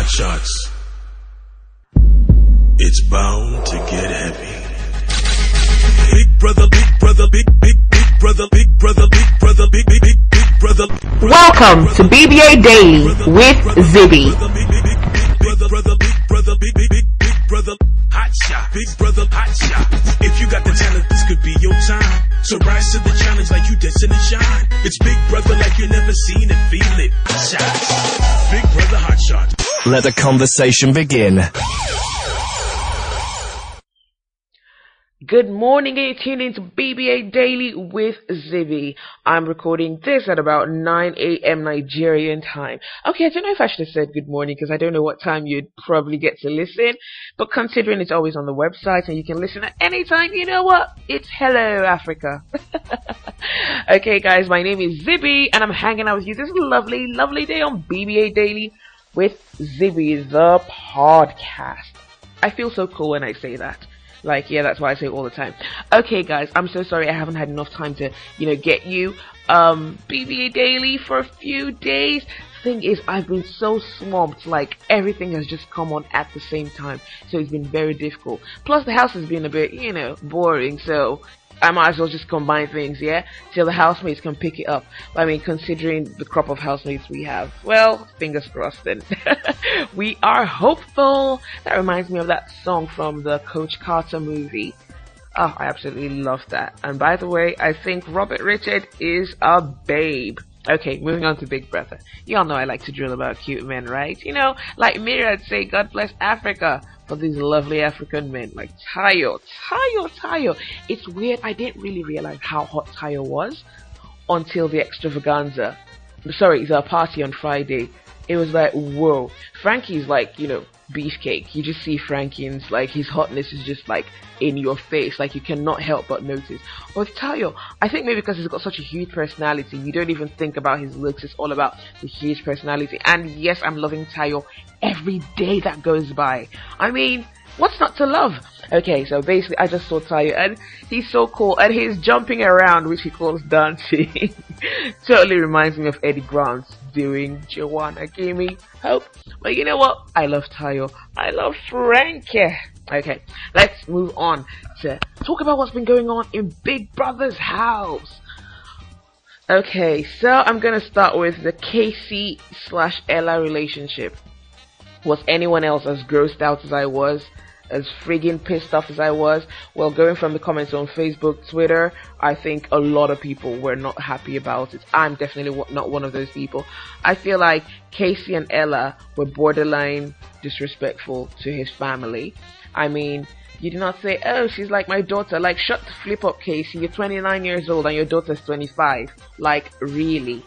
Hotshots. It's bound to get heavy. Big brother, big brother, big brother, big brother, big brother, big brother. Welcome to BBA Daily with Zibby. Big brother, big brother, hotshot. Big brother, hotshot. If you got the talent, this could be your time. So rise to the challenge like you destined to shine. It's Big Brother like you never seen it, feel it. Hotshot. Big Brother Hotshot. Let the conversation begin. Good morning, and you're tuned into BBA Daily with Zibby. I'm recording this at about 9 a.m. Nigerian time. Okay, I don't know if I should have said good morning because I don't know what time you'd probably get to listen. But considering it's always on the website and you can listen at any time, you know what? It's Hello Africa. Okay, guys, my name is Zibby and I'm hanging out with you this lovely, lovely day on BBA Daily with Zibby, the podcast. I feel so cool when I say that. Like, yeah, that's why I say it all the time. Okay, guys, I'm so sorry I haven't had enough time to, get you BBA Daily for a few days. Thing is, I've been so swamped, like, everything has just come on at the same time. So it's been very difficult. Plus, the house has been a bit, boring, so I might as well just combine things, yeah? Till the housemates can pick it up. I mean, considering the crop of housemates we have, well, fingers crossed then. We are hopeful. That reminds me of that song from the Coach Carter movie. Oh, I absolutely love that. And by the way, I think Robert Richard is a babe. Okay, moving on to Big Brother. Y'all know I like to drill about cute men, right? Like Mira, I'd say, God bless Africa for these lovely African men, like Tayo. It's weird, I didn't really realize how hot Tayo was until the extravaganza. Sorry, the party on Friday. It was like, whoa. Frankie's like, beefcake. You just see Frankie and like his hotness is just like in your face, like you cannot help but notice. With Tayo, I think maybe because he's got such a huge personality, you don't even think about his looks, it's all about the huge personality. And yes, I'm loving Tayo every day that goes by. I mean, what's not to love? Okay, so basically I just saw Tayo and he's so cool and he's jumping around, which he calls dancing. Totally reminds me of Eddie Grant's doing Joanna Give Me Hope. But you know what? I love Tayo. I love Frankie. Okay, let's move on to talk about what's been going on in Big Brother's house. Okay, so I'm gonna start with the Casey/Ella relationship. Was anyone else as grossed out as I was? As friggin' pissed off as I was? Well, going from the comments on Facebook, Twitter, I think a lot of people were not happy about it. I'm definitely not one of those people. I feel like Casey and Ella were borderline disrespectful to his family. I mean, you did not say, oh, she's like my daughter. Like, shut the flip up, Casey. You're 29 years old and your daughter's 25. Like, really?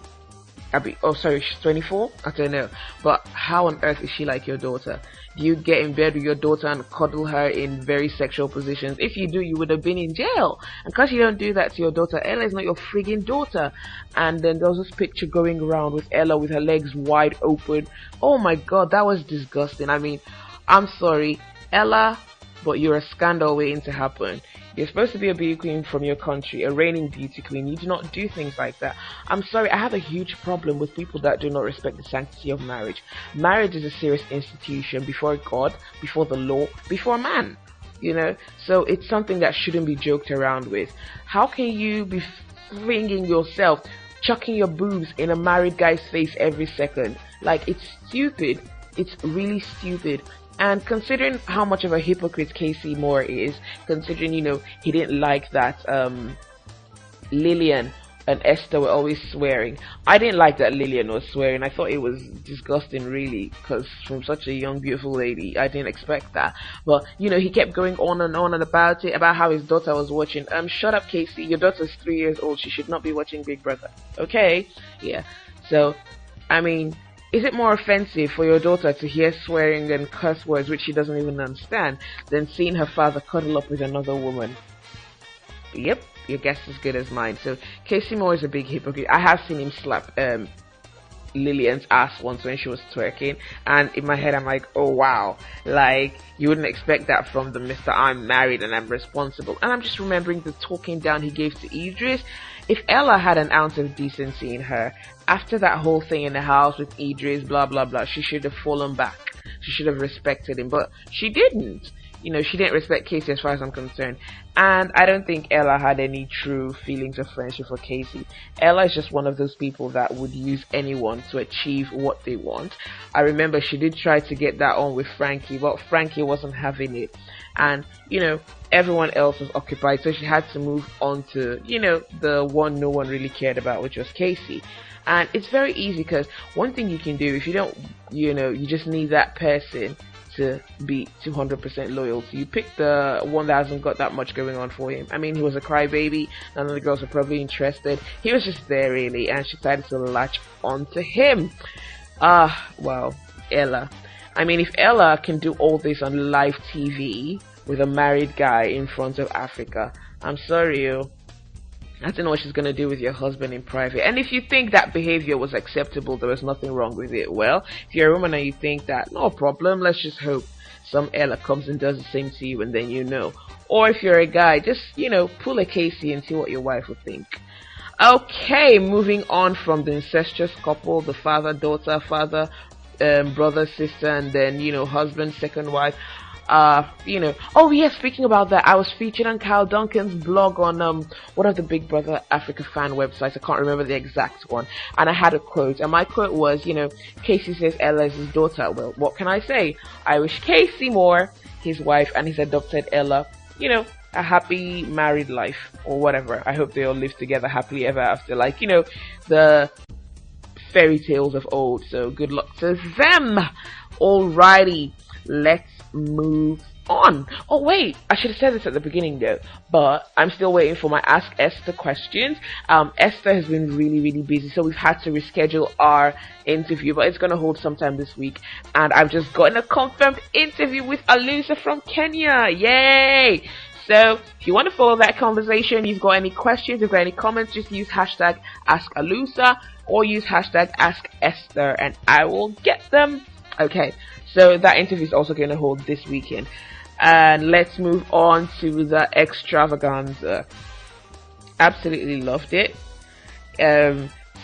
She's 24? I don't know. But how on earth is she like your daughter? Do you get in bed with your daughter and cuddle her in very sexual positions? If you do, you would have been in jail. And because you don't do that to your daughter, Ella is not your friggin' daughter. And then there was this picture going around with Ella with her legs wide open. Oh my god, that was disgusting. I mean, I'm sorry, Ella, but you're a scandal waiting to happen. You're supposed to be a beauty queen from your country, a reigning beauty queen. You do not do things like that. I'm sorry, I have a huge problem with people that do not respect the sanctity of marriage. Marriage is a serious institution before God, before the law, before man. So it's something that shouldn't be joked around with. How can you be flinging yourself, chucking your boobs in a married guy's face every second? Like, it's stupid. It's really stupid. And considering how much of a hypocrite Casey Moore is, considering, he didn't like that Lillian and Esther were always swearing. I didn't like that Lillian was swearing. I thought it was disgusting, really, because from such a young, beautiful lady, I didn't expect that. But, he kept going on and on and about it, about how his daughter was watching. Shut up, Casey. Your daughter's 3 years old. She should not be watching Big Brother. Okay? Yeah. So, I mean, is it more offensive for your daughter to hear swearing and curse words which she doesn't even understand than seeing her father cuddle up with another woman? Yep, your guess is as good as mine. So Casey Moore is a big hypocrite. I have seen him slap Lillian's ass once when she was twerking, and in my head I'm like, oh wow, like you wouldn't expect that from the Mr. I'm married and I'm responsible. And I'm just remembering the talking down he gave to Idris. If Ella had an ounce of decency in her, after that whole thing in the house with Idris, blah blah blah, she should have fallen back. she should have respected him, but she didn't. She didn't respect Casey as far as I'm concerned. And I don't think Ella had any true feelings of friendship for Casey. Ella is just one of those people that would use anyone to achieve what they want. I remember she did try to get that on with Frankie, but Frankie wasn't having it. And, everyone else was occupied, so she had to move on to, the one no one really cared about, which was Casey. And it's very easy, because one thing you can do, if you don't, you just need that person to be 200% loyal. So you pick the one that hasn't got that much going on for him. I mean, he was a crybaby. None of the girls were probably interested. He was just there, really, and she decided to latch onto him. Well, Ella. I mean, if Ella can do all this on live TV with a married guy in front of Africa, I'm sorry, I don't know what she's going to do with your husband in private. And if you think that behavior was acceptable, there was nothing wrong with it, well, if you're a woman and you think that, no problem, let's just hope some Ella comes and does the same to you, and then Or if you're a guy, just, pull a Casey and see what your wife would think. Okay, moving on from the incestuous couple, the father, daughter, father, brother, sister, and then, husband, second wife. Oh yeah, speaking about that, I was featured on Kyle Duncan's blog on one of the Big Brother Africa fan websites. I can't remember the exact one, and I had a quote, and my quote was, Casey says Ella is his daughter. Well, what can I say? I wish Casey Moore, his wife, and his adopted Ella, a happy married life, or whatever. I hope they all live together happily ever after, like, the fairy tales of old. So good luck to them. Alrighty, let's move on. Oh wait, I should have said this at the beginning though, but I'm still waiting for my Ask Esther questions. Esther has been really busy, so we've had to reschedule our interview, but it's going to hold sometime this week, and I've just gotten a confirmed interview with Alusa from Kenya. Yay! So if you want to follow that conversation, you've got any questions, you've got any comments, just use hashtag #AskAlusa or use hashtag #AskEsther and I will get them. Okay, so that interview is also going to hold this weekend. And let's move on to the extravaganza. Absolutely loved it.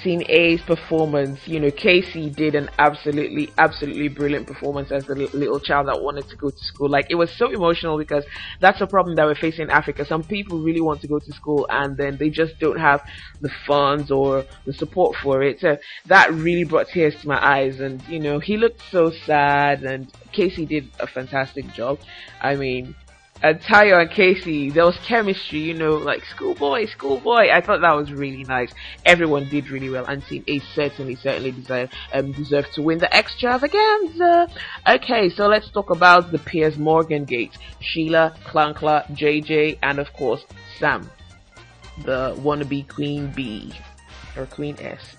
Seen A's performance. Casey did an absolutely brilliant performance as the little child that wanted to go to school. Like, it was so emotional, because that's a problem that we're facing in Africa. Some people really want to go to school, and then they just don't have the funds or the support for it. So that really brought tears to my eyes, and he looked so sad, and Casey did a fantastic job. I mean, and Tayo and Casey, there was chemistry, like schoolboy. I thought that was really nice. Everyone did really well, and Team A certainly deserved to win the extravaganza. Okay, so let's talk about the Piers Morgan gate. Sheila, Klankla, JJ, and of course Sam, the wannabe Queen B or Queen S.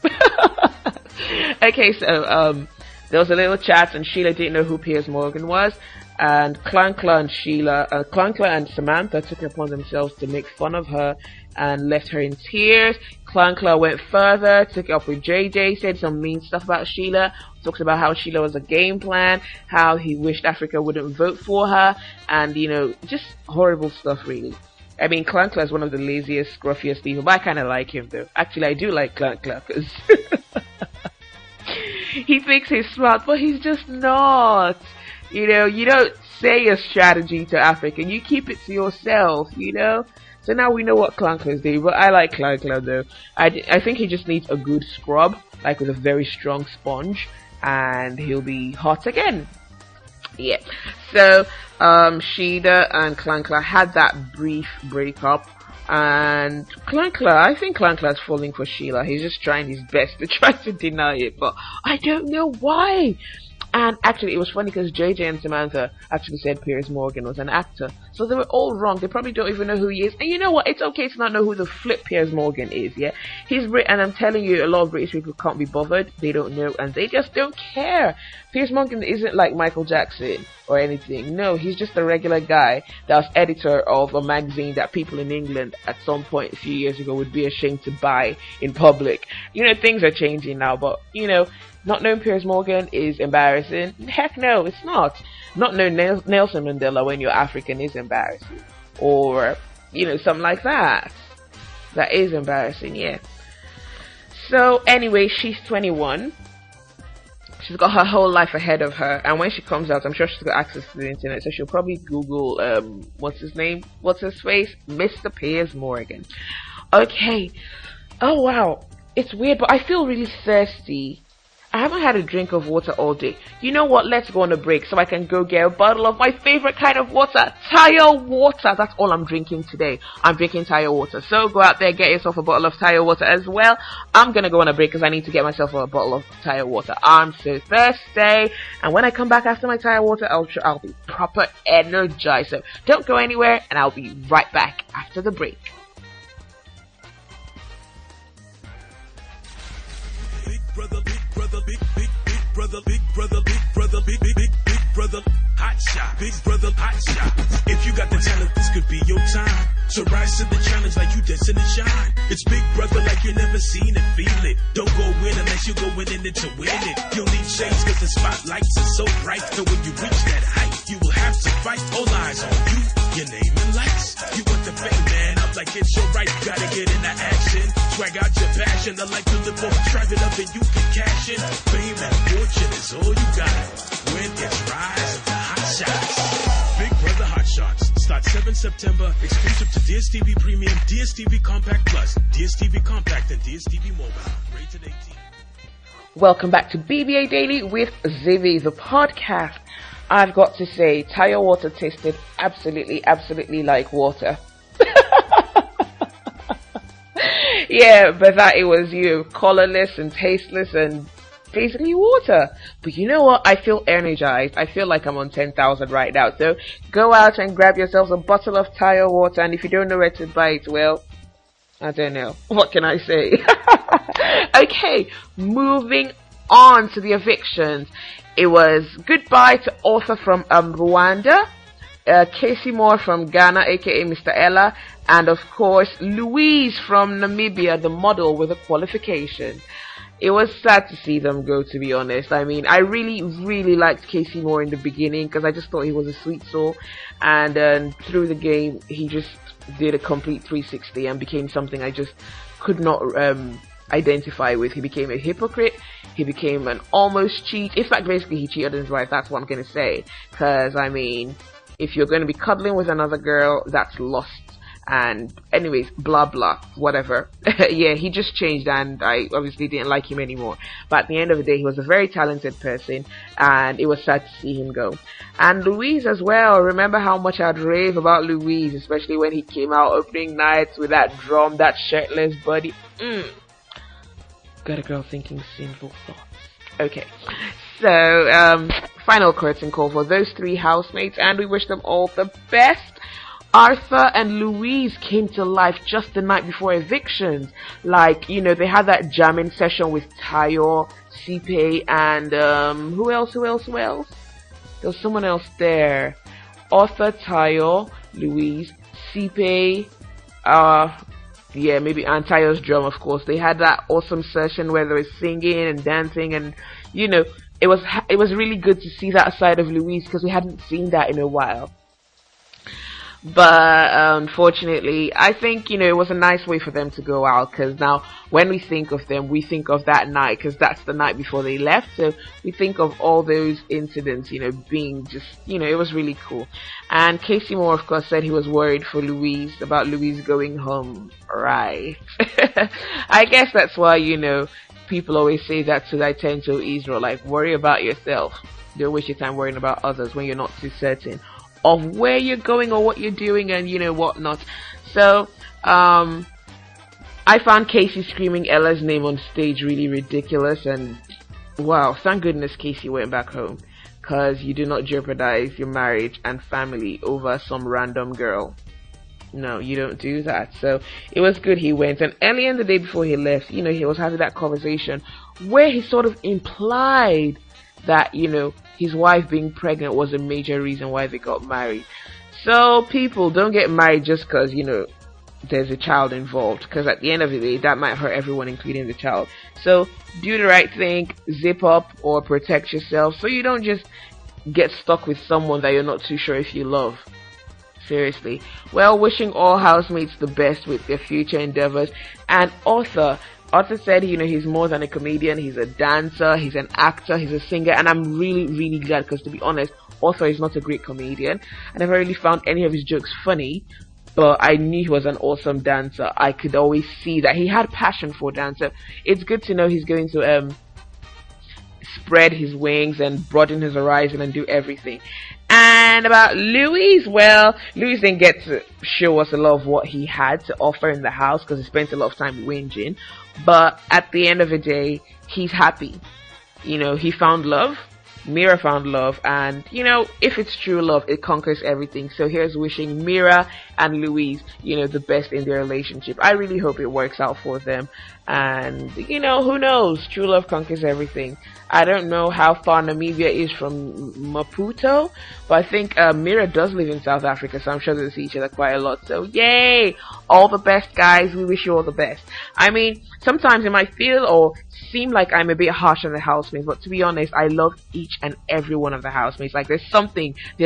Okay, so there was a little chat, and Sheila didn't know who Piers Morgan was. And Klankla and Samantha took it upon themselves to make fun of her and left her in tears. Klankla went further, took it up with JJ, said some mean stuff about Sheila, talks about how Sheila was a game plan, how he wished Africa wouldn't vote for her, and just horrible stuff really. I mean, Klankla is one of the laziest, scruffiest people, but I kind of like him though. Actually, I do like Klankla, because he thinks he's smart, but he's just not. You don't say a strategy to Africa, you keep it to yourself, So now we know what Klankla is doing, but I like Klankla though. I think he just needs a good scrub, like with a very strong sponge, and he'll be hot again. Yeah. So, Sheila and Klankla had that brief breakup, and I think Klankla is falling for Sheila. He's just trying his best to try to deny it, but I don't know why. And actually, it was funny because JJ and Samantha actually said Piers Morgan was an actor. So they were all wrong. They probably don't even know who he is. And you know what? It's okay to not know who the flip Piers Morgan is, yeah? He's Brit, and I'm telling you, a lot of British people can't be bothered. They don't know, and they just don't care. Piers Morgan isn't like Michael Jackson or anything. No, he's just a regular guy that was editor of a magazine that people in England at some point a few years ago would be ashamed to buy in public. Things are changing now, but, not knowing Piers Morgan is embarrassing. Heck no, it's not. Not knowing Nelson Mandela when you're African is embarrassing. Or, something like that. That is embarrassing, yeah. So, anyway, she's 21. she's got her whole life ahead of her, and when she comes out, I'm sure she's got access to the internet, so she'll probably Google what's his face, Mr. Piers Morgan. Okay. Oh wow, it's weird, but I feel really thirsty. I haven't had a drink of water all day. You know what? Let's go on a break so I can go get a bottle of my favorite kind of water, tire water. That's all I'm drinking today. I'm drinking tire water. So go out there, get yourself a bottle of tire water as well. I'm gonna go on a break because I need to get myself a bottle of tire water. I'm so thirsty. And when I come back after my tire water, I'll be proper energized. So don't go anywhere, and I'll be right back after the break. Big brother, hot shot. Big brother, hot shot. If you got the talent, this could be your time. So rise to the challenge like you destined to shine. It's Big Brother like you never seen it, feel it. Don't go in unless you're going in it to win it. You'll need shades cause the spotlights are so bright. So when you reach that height, you will have to fight. All eyes on you, your name and lights. You want the fame, man, up like it's your right. Gotta get into action, swag out your passion. I like to live for, drive it up and you can cash in. Fame and fortune is all you got. When it's rise of the hot shots. Big Brother Hotshots starts 7 September, exclusive to DSTV Premium, DSTV Compact Plus, DSTV Compact, and DSTV Mobile. Rated 18. Welcome back to BBA Daily with Zibby, the podcast. I've got to say, tire water tasted absolutely like water. Yeah, but that it was colorless and tasteless and basically water. But you know what? I feel energized. I feel like I'm on 10,000 right now. So go out and grab yourselves a bottle of tire water, and if you don't know where to buy it, well, I don't know. What can I say? Okay, moving on to the evictions. It was goodbye to Arthur from Rwanda, Casey Moore from Ghana, aka Mr. Ella, and of course Louise from Namibia, the model with a qualification. It was sad to see them go, to be honest. I mean, I really liked Casey Moore in the beginning because I just thought he was a sweet soul, and through the game he just did a complete 360 and became something I just could not identify with. He became a hypocrite. He became an almost cheat. In fact, basically he cheated on his wife. That's what I'm going to say. Because, I mean, if you're going to be cuddling with another girl, that's lust. And anyways, blah blah, whatever. Yeah, he just changed, and I obviously didn't like him anymore. But at the end of the day, he was a very talented person, and it was sad to see him go. And Louise as well. Remember how much I'd rave about Louise, especially when he came out opening nights with that drum, that shirtless body. Got a girl thinking sinful thoughts. Okay, so final curtain call for those 3 housemates, and we wish them all the best. Arthur and Louise came to life just the night before evictions. Like, you know, they had that jamming session with Tayo, Sipe, and who else? There was someone else there. Arthur, Tayo, Louise, Sipe, yeah, maybe, and Tayo's drum, of course. They had that awesome session where they were singing and dancing, and you know, it was really good to see that side of Louise because we hadn't seen that in a while. But unfortunately, I think, you know, it was a nice way for them to go out, because now when we think of them, we think of that night, because that's the night before they left. So we think of all those incidents, you know, being just, you know, it was really cool. And Casey Moore, of course, said he was worried for Louise, about Louise going home. Right. I guess that's why, you know, people always say that to tend to Israel, like, worry about yourself. Don't waste your time worrying about others when you're not too certain of where you're going or what you're doing, and you know whatnot. So I found Casey screaming Ella's name on stage really ridiculous, and wow, thank goodness Casey went back home, because you do not jeopardize your marriage and family over some random girl. No, you don't do that. So it was good he went. And earlier in the day before he left, you know, he was having that conversation where he sort of implied that, you know, his wife being pregnant was a major reason why they got married. So people, don't get married just because, you know, there's a child involved, because at the end of the day that might hurt everyone, including the child. So do the right thing, zip up or protect yourself, so you don't just get stuck with someone that you're not too sure if you love. Seriously. Well, wishing all housemates the best with their future endeavors. And Arthur, Arthur said, he's more than a comedian. He's a dancer, he's an actor, he's a singer, and I'm really, really glad because, to be honest, Arthur is not a great comedian. I never really found any of his jokes funny, but I knew he was an awesome dancer. I could always see that he had passion for dance. So it's good to know he's going to spread his wings and broaden his horizon and do everything. And about Louis, well, Louis didn't get to show us a lot of what he had to offer in the house because he spent a lot of time whinging. But at the end of the day, he's happy. He found love. Mira found love, and if it's true love, it conquers everything. So here's wishing Mira and Louise, the best in their relationship. I really hope it works out for them. And who knows? True love conquers everything. I don't know how far Namibia is from Maputo, but I think Mira does live in South Africa, so I'm sure they'll see each other quite a lot. So yay! All the best, guys. We wish you all the best. I mean, sometimes it might feel or seem like I'm a bit harsh on the housemates, but to be honest, I love each and every one of the housemates. Like, there's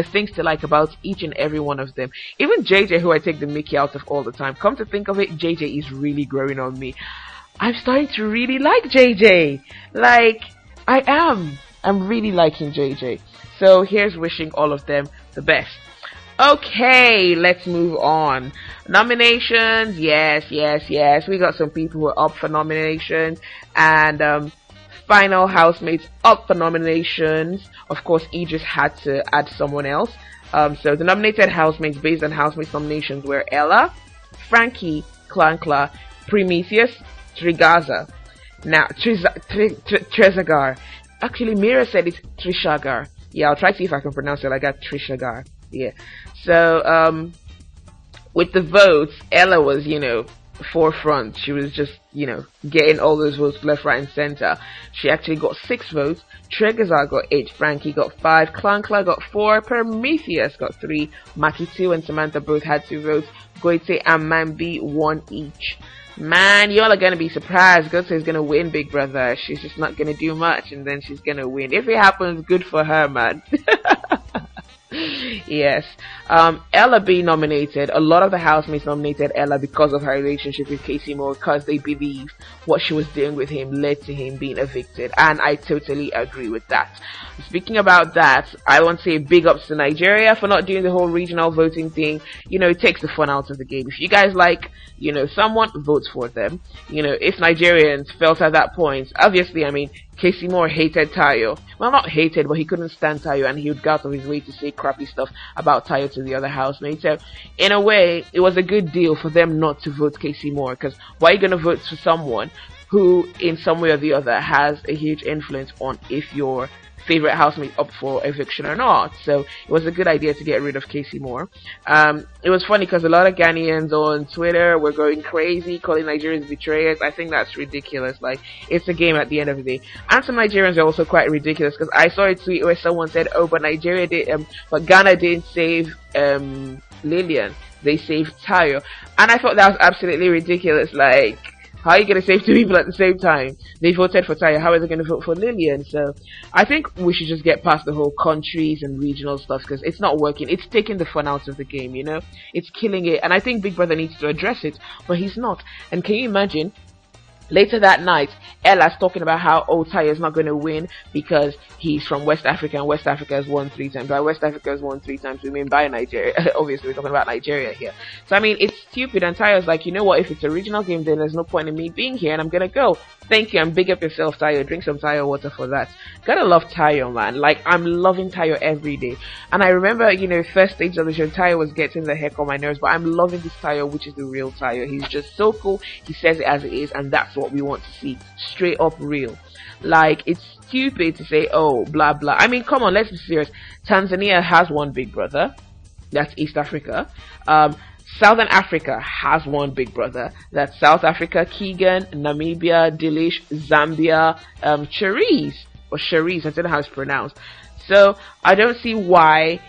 things to like about each and every one of them. Even JJ, who I take the mickey out of all the time. Come to think of it, JJ is really growing on me. I'm starting to really like JJ. Like, I am. I'm really liking JJ. So here's wishing all of them the best. Okay, let's move on. Nominations, yes. We got some people who are up for nominations, and final housemates up for nominations. Of course, Idris had to add someone else. So the nominated housemates based on housemates nominations were Ella, Frankie, Klankla, Prometheus, Trigaza. Now, Trezagar. Actually, Mira said it's Trishagar. Yeah, I'll try to see if I can pronounce it. I got Trishagar. Yeah. So, with the votes, Ella was, forefront. She was just, getting all those votes left, right, and center. She actually got 6 votes. Tregazar got 8. Frankie got 5. Klankla got 4. Prometheus got 3. Maki 2 and Samantha both had 2 votes. Goite and Mambi 1 each. Man, y'all are gonna be surprised. Goite is gonna win Big Brother. She's just not gonna do much, and then she's gonna win. If it happens, good for her, man. Yes. Ella being nominated, a lot of the housemates nominated Ella because of her relationship with Casey Moore, because they believe what she was doing with him led to him being evicted, and I totally agree with that. Speaking about that, I want to say big ups to Nigeria for not doing the whole regional voting thing. It takes the fun out of the game. If you guys like, someone, vote for them. If Nigerians felt at that point, obviously, I mean, Casey Moore hated Tayo. Well, not hated, but he couldn't stand Tayo, and he would go out of his way to say crappy stuff about Tayo to the other housemates. So, in a way, it was a good deal for them not to vote Casey Moore, because why are you going to vote for someone who, in some way or the other, has a huge influence on if your favorite housemate up for eviction or not? So it was a good idea to get rid of Casey Moore. It was funny because a lot of Ghanaians on Twitter were going crazy, calling Nigerians betrayers. I think that's ridiculous. Like, it's a game at the end of the day. And some Nigerians are also quite ridiculous, because I saw a tweet where someone said, "Oh, but Nigeria did, but Ghana didn't save Lillian. They saved Tayo." And I thought that was absolutely ridiculous. Like, how are you going to save 2 people at the same time? They voted for Tayo. How are they going to vote for Lillian? So I think we should just get past the whole countries and regional stuff, because it's not working. It's taking the fun out of the game, It's killing it. And I think Big Brother needs to address it, but he's not. And can you imagine? Later that night, Ella's talking about how Tayo is not going to win because he's from West Africa, and West Africa has won 3 times. By West Africa has won 3 times, we mean by Nigeria. Obviously, we're talking about Nigeria here. So, I mean, it's stupid, and Tayo's like, you know what, if it's a regional game, then there's no point in me being here, and I'm going to go. Thank you, and big up yourself, Tayo. Drink some Tayo water for that. Gotta love Tayo, man. Like, I'm loving Tayo every day. And I remember, first stage of the show, Tayo was getting the heck on my nerves, but I'm loving this Tayo, which is the real Tayo. He's just so cool. He says it as it is, and that's what we want to see. Straight up real. Like, it's stupid to say, oh, blah blah. I mean, come on, let's be serious. Tanzania has one Big Brother. That's East Africa. Southern Africa has one Big Brother. That's South Africa, Keegan, Namibia, Dilish, Zambia, Cherise, or Cherise, I don't know how it's pronounced. So I don't see why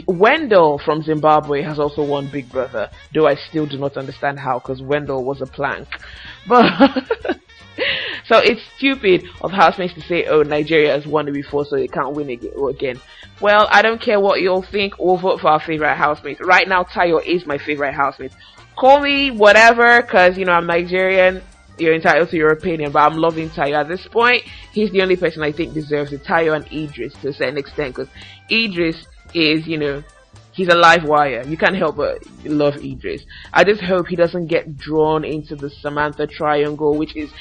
Wendell from Zimbabwe has also won Big Brother, though I still do not understand how, because Wendell was a plank. But so it's stupid of housemates to say, oh, Nigeria has won it before, so they can't win again. Well, I don't care what you all think. We'll vote for our favorite housemates. Right now, Tayo is my favorite housemate. Call me whatever, because I'm Nigerian. you're entitled to your opinion, but I'm loving Tayo. At this point, he's the only person I think deserves it. Tayo and Idris to a certain extent, because Idris is, he's a live wire. You can't help but love Idris. I just hope he doesn't get drawn into the Samantha triangle, which is,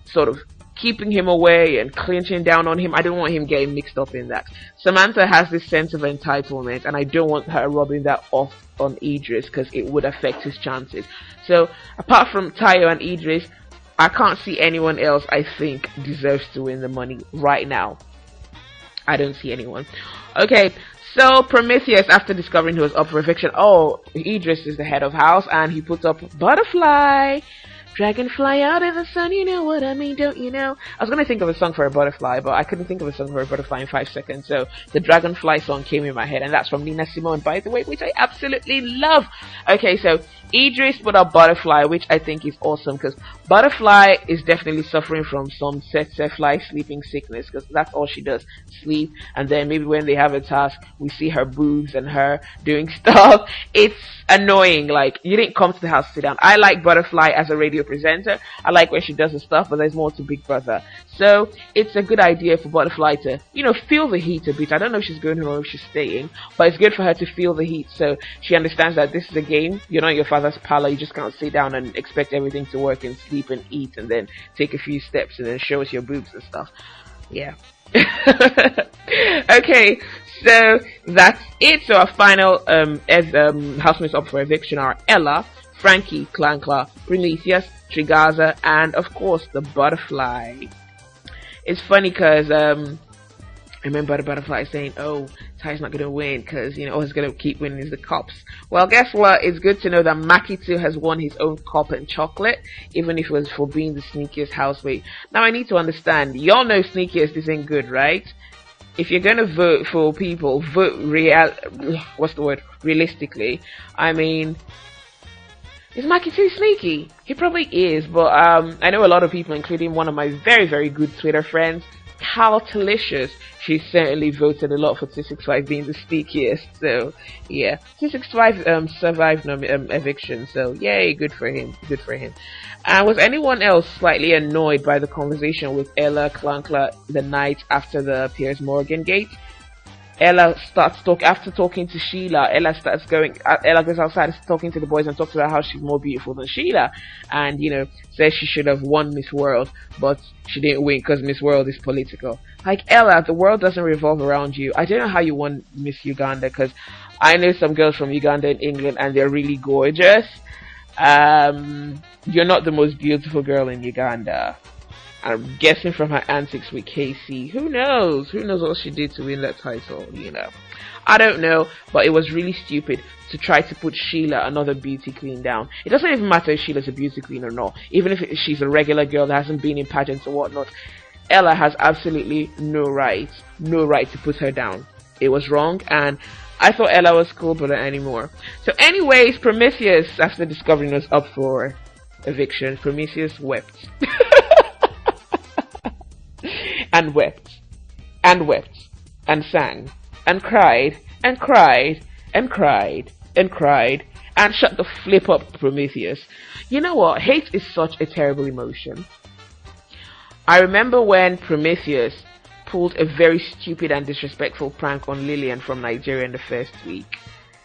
sort of keeping him away and clinching down on him. I don't want him getting mixed up in that. Samantha has this sense of entitlement, and I don't want her rubbing that off on Idris, because it would affect his chances. So, apart from Tayo and Idris, I can't see anyone else I think deserves to win the money right now. I don't see anyone. Okay, so Prometheus, after discovering he was up for eviction, Idris is the head of house, and he puts up Butterfly. Dragonfly out in the sun, you know what I mean, don't you know? I was gonna think of a song for a butterfly, but I couldn't think of a song for a butterfly in 5 seconds, so the Dragonfly song came in my head, and that's from Nina Simone, by the way, which I absolutely love. Okay, so Idris put up Butterfly, which I think is awesome, because Butterfly is definitely suffering from some fly sleeping sickness, because that's all she does, sleep, and then maybe when they have a task, we see her boobs and her doing stuff. It's annoying. Like, you didn't come to the house to sit down. I like Butterfly as a radio presenter. I like when she does her stuff, but there's more to Big Brother. So it's a good idea for Butterfly to, feel the heat a bit. I don't know if she's going home or if she's staying, but it's good for her to feel the heat, so she understands that this is a game. You're not your father's parlor. You just can't sit down and expect everything to work and sleep and eat and then take a few steps and then show us your boobs and stuff. Yeah. Okay, so that's it. So our final housemates up for eviction are Ella, Frankie, Clankla, Prometheus, Trigaza, and of course the Butterfly. It's funny because I remember the Butterfly saying, Ty's not gonna win because all he's gonna keep winning is the cups. Well, guess what? It's good to know that Maki too has won his own cup and chocolate, even if it was for being the sneakiest housemate. Now I need to understand, y'all know sneakiest isn't good, right? If you're gonna vote for people, vote realistically. I mean, is Maki too sneaky? He probably is, but I know a lot of people, including one of my very, very good Twitter friends, How Delicious. She certainly voted a lot for 265 being the sneakiest. So yeah, 265 survived eviction. So yay, good for him. Good for him. Was anyone else slightly annoyed by the conversation with Ella Clankla the night after the Piers Morgan gate? Ella starts after talking to Sheila. Ella goes outside talking to the boys and talks about how she's more beautiful than Sheila, and says she should have won Miss World, but she didn't win because Miss World is political. Like, Ella, the world doesn't revolve around you. I don't know how you won Miss Uganda, because I know some girls from Uganda and England and they're really gorgeous. You're not the most beautiful girl in Uganda. I'm guessing from her antics with Casey. Who knows? Who knows what she did to win that title, I don't know, but it was really stupid to try to put Sheila, another beauty queen, down. It doesn't even matter if Sheila's a beauty queen or not. Even if she's a regular girl that hasn't been in pageants or whatnot, Ella has absolutely no right to put her down. It was wrong, and I thought Ella was cool, but not anymore. So anyways, Prometheus, after discovering was up for eviction, Prometheus wept. And wept, and wept, and sang, and cried, and cried, and cried, and cried, and shut the flip up, Prometheus. You know what? Hate is such a terrible emotion. I remember when Prometheus pulled a very stupid and disrespectful prank on Lillian from Nigeria in the first week.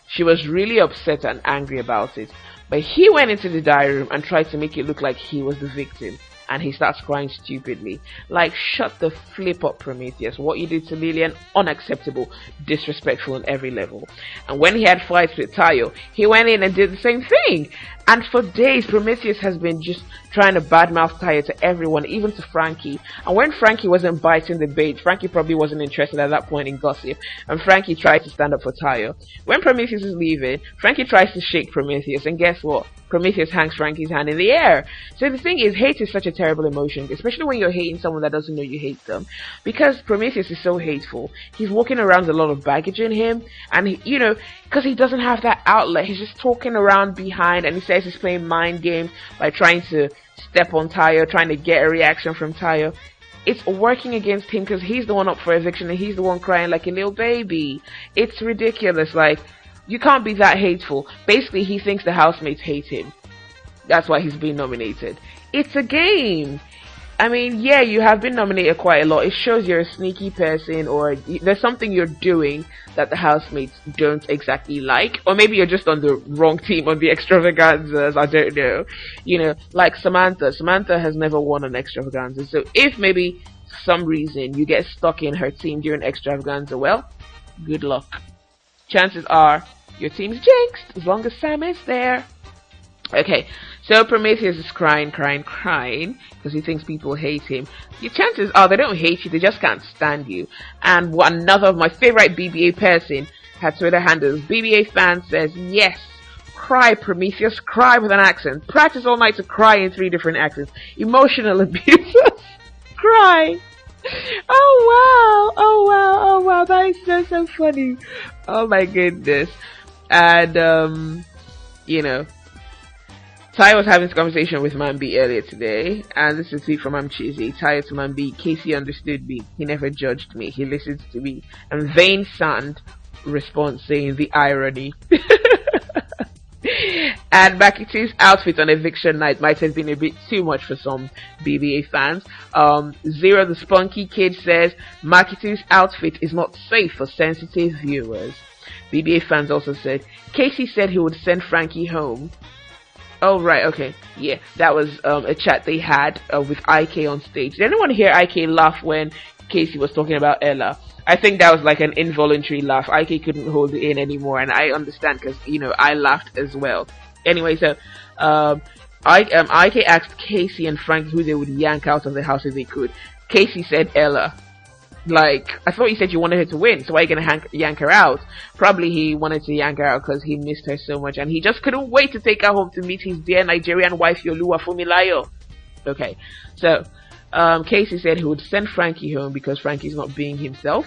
She was really upset and angry about it, but he went into the diary room and tried to make it look like he was the victim. And he starts crying stupidly. Like, shut the flip up, Prometheus. What you did to Lillian, unacceptable, disrespectful on every level. And when he had fights with Tayo, he went in and did the same thing. And for days, Prometheus has been just trying to badmouth Tayo to everyone, even to Frankie. And when Frankie wasn't biting the bait, Frankie probably wasn't interested at that point in gossip. And Frankie tried to stand up for Tayo. When Prometheus is leaving, Frankie tries to shake Prometheus. And guess what? Prometheus hangs Frankie's hand in the air. So the thing is, hate is such a terrible emotion, especially when you're hating someone that doesn't know you hate them. Because Prometheus is so hateful. He's walking around with a lot of baggage in him, and because he doesn't have that outlet, he's just talking around behind, and he says he's playing mind games by trying to step on Tayo, trying to get a reaction from Tayo. It's working against him because he's the one up for eviction and he's the one crying like a little baby. It's ridiculous. Like, you can't be that hateful. Basically, he thinks the housemates hate him. That's why he's being nominated. It's a game. I mean, yeah, you have been nominated quite a lot. It shows you're a sneaky person, or there's something you're doing that the housemates don't exactly like, or maybe you're just on the wrong team on the extravaganzas. I don't know. You know, like Samantha. Samantha has never won an extravaganza, so if maybe for some reason you get stuck in her team during extravaganza, well, good luck. Chances are your team's jinxed as long as Sam is there. Okay, so Prometheus is crying because he thinks people hate him. Your chances are they don't hate you, they just can't stand you. And another of my favorite BBA person had Twitter handles. BBA fan says, yes, cry Prometheus, cry with an accent. Practice all night to cry in 3 different accents. Emotional abuse. Cry. Oh wow, that is so funny. Oh my goodness. And you know, Ty was having this conversation with Mambi earlier today, and this is a tweet from Amchizi. Ty to Mambi, Casey understood me. He never judged me. He listened to me. And Vain Sand response saying the irony. And Makitu's outfit on eviction night might have been a bit too much for some BBA fans. Zero the Spunky Kid says Makitu's outfit is not safe for sensitive viewers. BBA fans also said Casey said he would send Frankie home. Oh right, okay, yeah, that was a chat they had with IK on stage. Did anyone hear IK laugh when Casey was talking about Ella? I think that was like an involuntary laugh. IK couldn't hold it in anymore, and I understand because you know I laughed as well. Anyway, so IK asked Casey and Frankie who they would yank out of the house if they could. Casey said Ella. Like, I thought you said you wanted her to win, so why are you gonna yank her out? Probably he wanted to yank her out because he missed her so much, and he just couldn't wait to take her home to meet his dear Nigerian wife Yolua Fumilayo. Okay, so Casey said he would send Frankie home because Frankie's not being himself,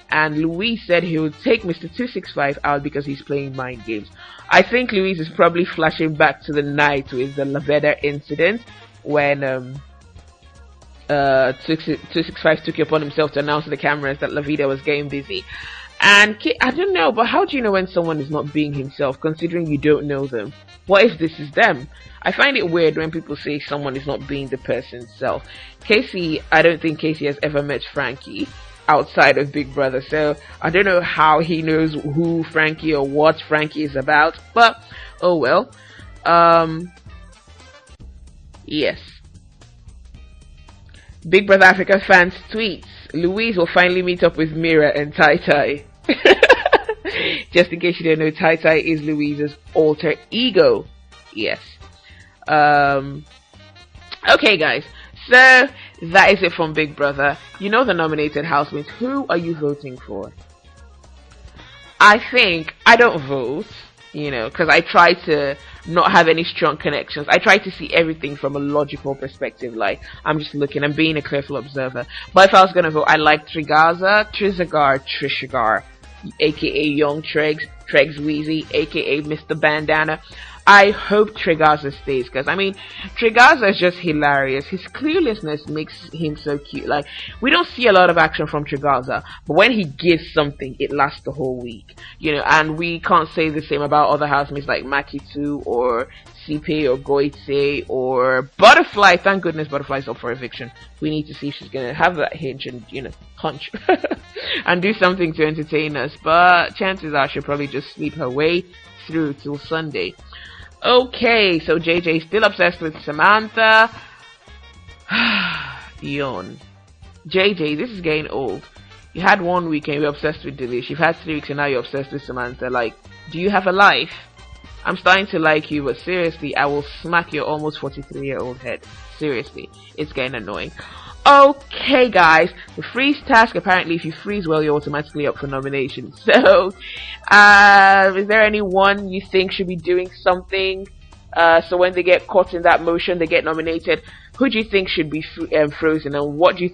and Louise said he would take Mr. 265 out because he's playing mind games. I think Louise is probably flashing back to the night with the Laveda incident when 265 took it upon himself to announce to the cameras that Lavida was getting busy. And I don't know, but how do you know when someone is not being himself, considering you don't know them? What if this is them? I find it weird when people say someone is not being the person's self. Casey, I don't think Casey has ever met Frankie outside of Big Brother, so I don't know how he knows who Frankie or what Frankie is about, but oh well. Yes. Big Brother Africa fans tweets, Louise will finally meet up with Mira and Tai Tai. Just in case you don't know, Tai Tai is Louise's alter ego. Yes. Okay guys, so that is it from Big Brother. You know the nominated housemates. Who are you voting for? I think I don't vote, you know, because I try to not have any strong connections. I try to see everything from a logical perspective. Like, I'm just looking, I'm being a careful observer. But if I was gonna vote, I like Trizagar, Trishagar, aka Young Tregs Wheezy, aka Mr. Bandana. I hope Trigaza stays, because I mean, Trigaza is just hilarious. His cluelessness makes him so cute. Like, we don't see a lot of action from Trigaza, but when he gives something, it lasts the whole week, you know. And we can't say the same about other housemates like Makitu or Sipe or Goite or Butterfly. Thank goodness Butterfly's up for eviction. We need to see if she's gonna have that hinge and, you know, hunch and do something to entertain us. But chances are she'll probably just sleep her way through till Sunday. Okay, so JJ's still obsessed with Samantha. Yawn. JJ, this is getting old. You had 1 week and you were obsessed with Delish. You've had 3 weeks and now you're obsessed with Samantha. Like, do you have a life? I'm starting to like you, but seriously, I will smack your almost 43-year-old head. Seriously, it's getting annoying. Okay guys, the freeze task, apparently if you freeze well you're automatically up for nomination. So is there anyone you think should be doing something so when they get caught in that motion they get nominated? Who do you think should be frozen, and what do you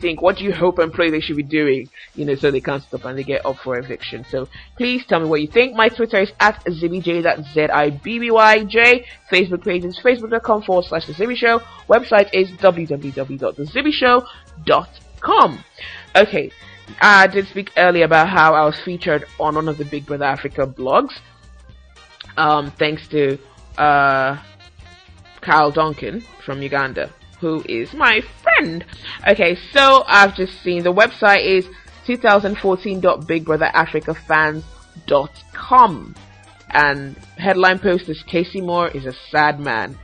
hope and pray they should be doing, you know, so they can't stop and they get up for eviction? So please tell me what you think. My Twitter is at ZibbyJ, that's ZIBBYJ. Facebook page is facebook.com/The Zibby Show. Website is www.thezibbyshow.com. Okay, I did speak earlier about how I was featured on one of the Big Brother Africa blogs, thanks to Kyle Duncan from Uganda. who is my friend. Okay, so I've just seen the website is 2014.BigBrotherAfricaFans.com, and headline post is Casey Moore is a sad man.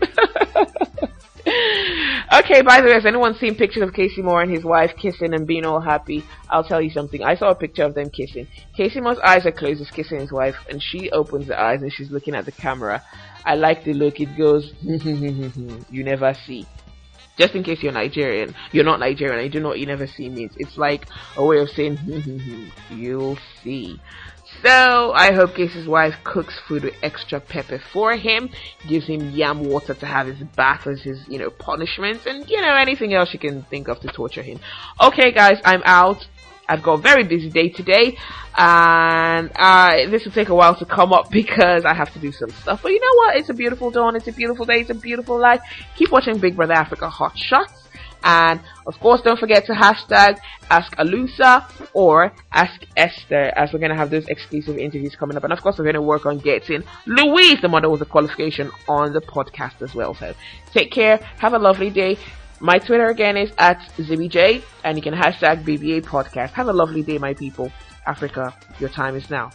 Okay, by the way, has anyone seen pictures of Casey Moore and his wife kissing and being all happy? I'll tell you something. I saw a picture of them kissing. Casey Moore's eyes are closed, he's kissing his wife, and she opens her eyes and she's looking at the camera. I like the look. It goes, you never see. Just in case you're Nigerian. You're not Nigerian. I do know what you never see means. It's like a way of saying, you'll see. So, I hope Casey's wife cooks food with extra pepper for him, gives him yam water to have his bath as his, punishment, and, anything else you can think of to torture him. Okay, guys, I'm out. I've got a very busy day today, and this will take a while to come up because I have to do some stuff. But you know what? It's a beautiful dawn. It's a beautiful day. It's a beautiful life. Keep watching Big Brother Africa Hotshots. And of course, don't forget to hashtag Ask Alusa or Ask Esther, as we're going to have those exclusive interviews coming up. And of course, we're going to work on getting Louise, the model with the qualification, on the podcast as well. So take care. Have a lovely day. My Twitter again is @ZibbyJ, and you can hashtag BBA podcast. Have a lovely day, my people. Africa, your time is now.